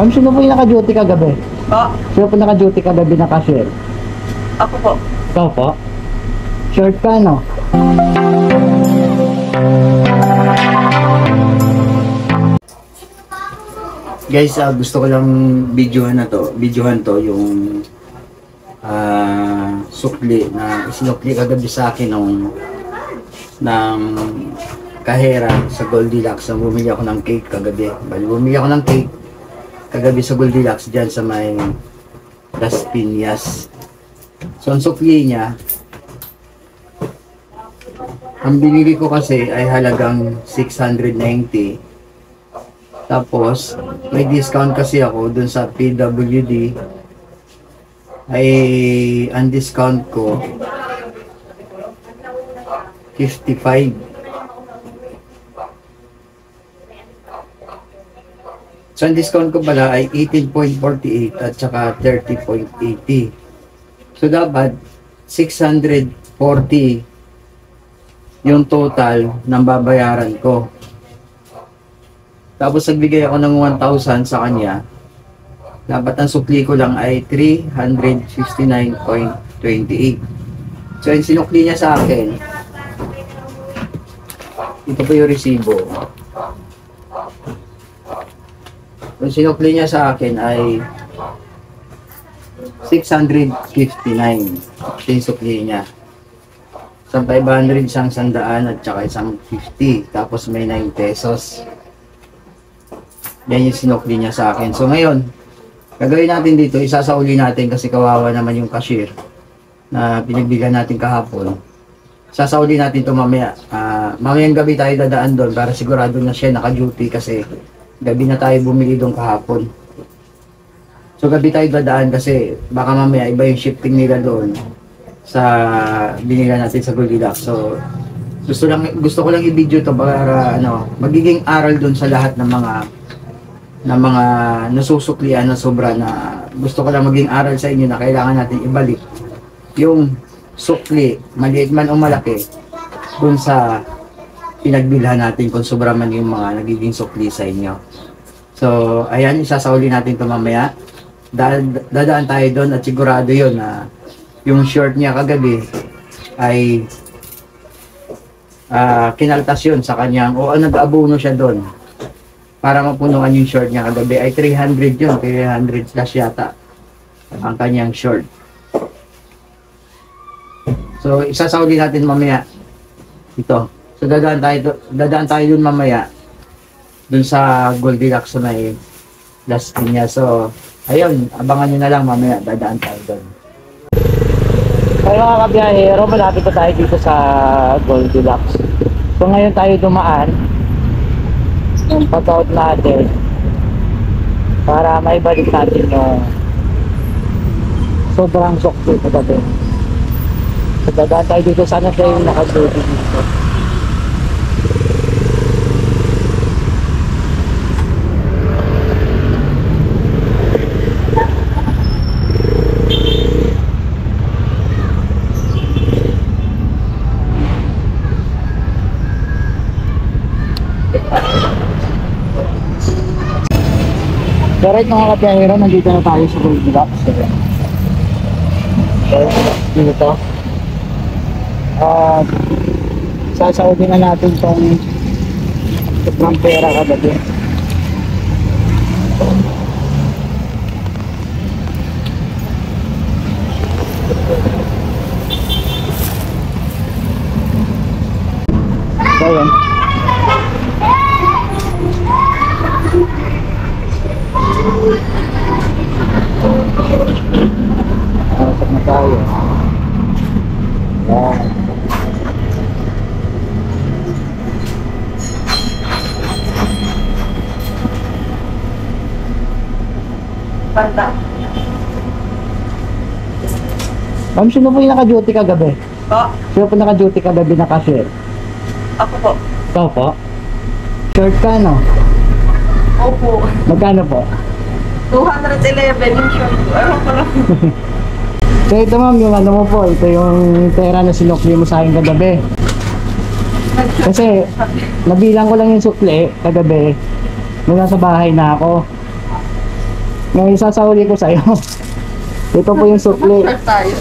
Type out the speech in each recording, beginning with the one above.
Ma'am, sino po yung naka-duty kagabi? Po, Sino po naka-duty kagabi na cashier? ako po. Ikaw po? Short ka, no? Guys, gusto ko lang videohan to yung sukli na isinukli kagabi sa akin ng kahera sa Goldilocks. Bumili ako ng cake kagabi. Bumili ako ng cake kagabi sa Goldilocks dyan sa may Las Piñas. So, ang sukli niya, ang binili ko kasi ay halagang 690. Tapos, may discount kasi ako dun sa PWD. Ay, ang discount ko 55. So, ang discount ko pala ay 18.48 at saka 30.80. So, dapat 640 yung total ng babayaran ko. Tapos, nagbigay ako ng 1,000 sa kanya. Dapat ang sukli ko lang ay 359.28. So, yung sinukli niya sa akin, ito po yung resibo. Yung sinukli niya sa akin ay 659. Ito yung sukli niya. Isang 500, isang 100 at saka isang 50. Tapos may 9 pesos. Yan yung sinukli niya sa akin. So ngayon, gagawin natin dito, isasauli natin kasi kawawa naman yung cashier na pinagbigyan natin kahapon. Sasauli natin ito mamaya. Mamayang gabi tayo dadaan doon para sigurado na siya naka-duty kasi gabi na tayo bumili doon kahapon. So gabi tayo dadaan kasi baka mamaya iba yung shifting nila doon sa binila natin sa Goldilocks. So gusto ko lang i-video to para magiging aral doon sa lahat ng mga nasusuklian na sobra na gusto ko lang maging aral sa inyo na kailangan natin ibalik yung sukli, maliit man o malaki, dun sa pinagbilhan natin kung sobra man yung mga nagiging sukli sa inyo. So, ayan, isasauli natin ito mamaya. Dadaan tayo doon at sigurado yun na yung short niya kagabi ay kinaltas yun sa kanyang, o nag-abuno siya doon para mapunuan yung short niya kagabi ay 300 yun, 300 slash yata ang kanyang short. So, isasauli natin mamaya ito. So, dadaan tayo dun mamaya dun sa Goldilocks sa may Las Piñas. So, ayun, abangan nyo na lang mamaya, dadaan tayo dun. Kaya mga kabiyahero, malapit na tayo dito sa Goldilocks. So, ngayon tayo dumaan. Pataot natin para maibalik natin yung sobrang sukli na gabi. So, dadaan tayo dito. Sana tayo yung nakaduty dito. So, right mga kabiyahero, nandito na tayo sa Goldilocks. Dito. Sasaubin na natin itong sobrang pera kagabi. So, yan. Pasok na tayo. Yan. Banda. Ma'am, sino po yung naka-duty kagabi? Po, Sino po naka-duty kagabi na cashier? ako po. Ikaw po? Short ka, no? Opo. Magkano po? 211 yung short ko. Ewan ko lang. So ito ma'am, yung ano mo po, ito yung pera na sinukli mo sa akin kagabi. Kasi nabilang ko lang yung sukli kagabi nung nasa bahay na ako. Ngayon sasauli ko sa'yo. Ito po yung sukli. Start tayo.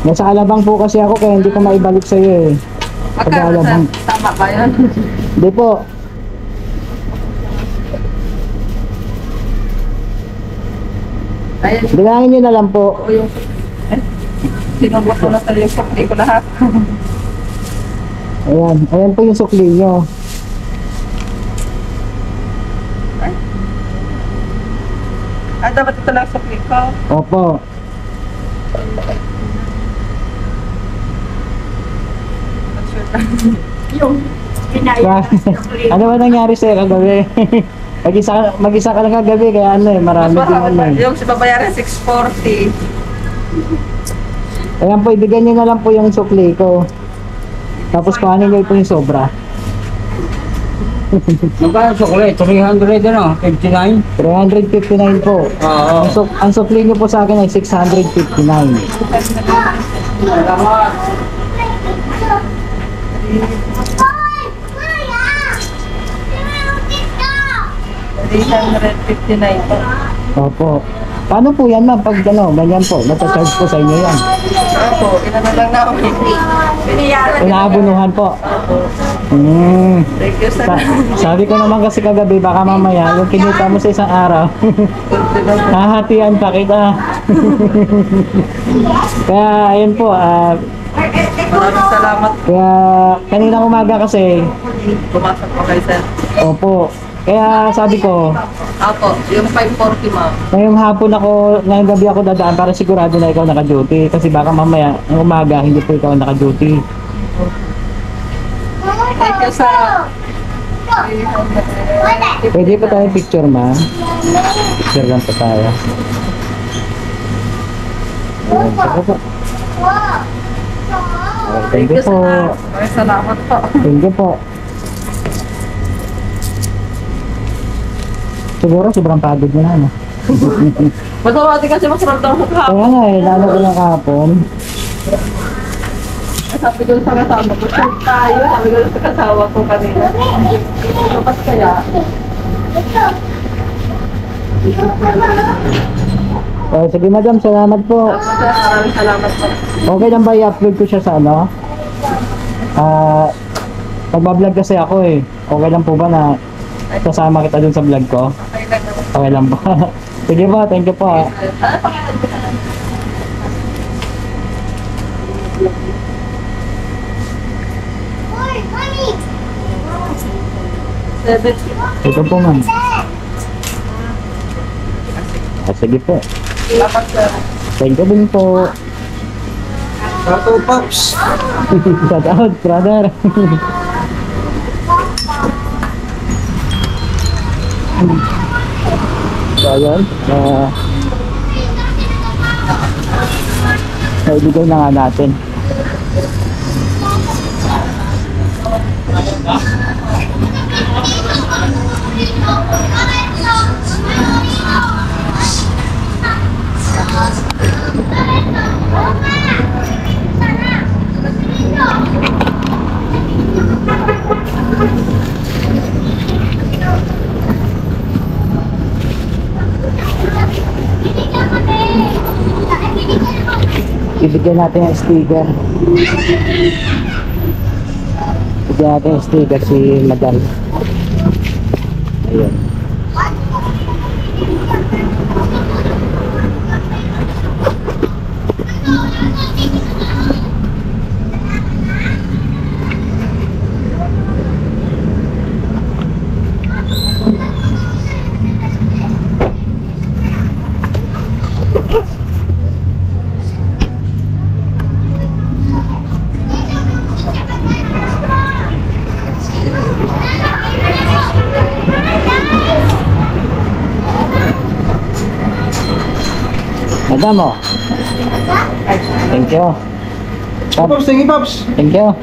Nasa Alabang po kasi ako kaya hindi ko maibalik sa'yo eh. Sa Magkano Alabang. sir? Tama ba yun? Hindi po. Ayan. Bilangin nyo na lang po. O yung... Sinubot ko na sa yung sukli ko lahat. Ayan. Ayan po yung sukli nyo. Ah, dapat ito lang sukli ko. Opo. Yung Ano ba nangyari sa'yo kagabi? Mag-isa ka lang kagabi kaya ano eh, marami din ano eh. Yung si babayaran 640. Ayan po, ibigyan nyo na lang po yung sukli ko. Tapos kuhanin nyo po yung sobra. Magkano sukli? 300 ano? 59? 359 po. Oo. Ang sukli nyo po sa akin ay 659. Salamat. $359 po. Opo. Paano po yan ma'am? Pag ano, ganyan po, nata-charge po sa inyo yan. Opo, inano lang namin. Biniyaran. Inaabunuhan po. Opo. Thank you sir. Sabi ko naman kasi kagabi, baka mamaya, yung kinita mo sa isang araw, hahatian pa kita. Kaya, ayun po, Maraming salamat. kaya kaninang umaga kasi, Pumasok po kayo sir. opo, kaya sabi ko, Opo, yung 540 ma'am. ngayong hapon ako, ngayong gabi ako dadaan para sigurado na ikaw naka-duty. Kasi baka mamaya, ng umaga, hindi po ikaw naka-duty. Thank you sir. Pwede pa tayo picture ma? Picture lang pa tayo. Ayan, ako po. Thank you po. Maraming salamat po. Thank you po. Siguro sobrang pagod mo na, no? Masama din kasi masarap daw sa kahapon. Kaya nga eh, lalo ko lang kahapon. Sabi ko sa kasama ko, shoot tayo. Sabi ko sa kasawa ko kanina. Tapos kaya, Oh, sige madam, salamat po. tapos sir, maraming salamat po. Okay lang ba i-upload ko siya sa ano? Magbablog kasi ako eh. Okay lang po ba na kasama kita dun sa vlog ko? Okay lang naman. Okay lang po. Sige po, thank you po. Ano pangalan ko? Seven. Ito po ma'am. Sige po. Salamat sir. Thank you din po. Tato Pops. Shout out, brother. So, ayun. Naibigay na nga natin. Ibigyan natin yung sticker. Ibigyan natin yung sticker si Madam. Ayun. Madam, oh. Thank you. Pops, sige Pops. Thank you.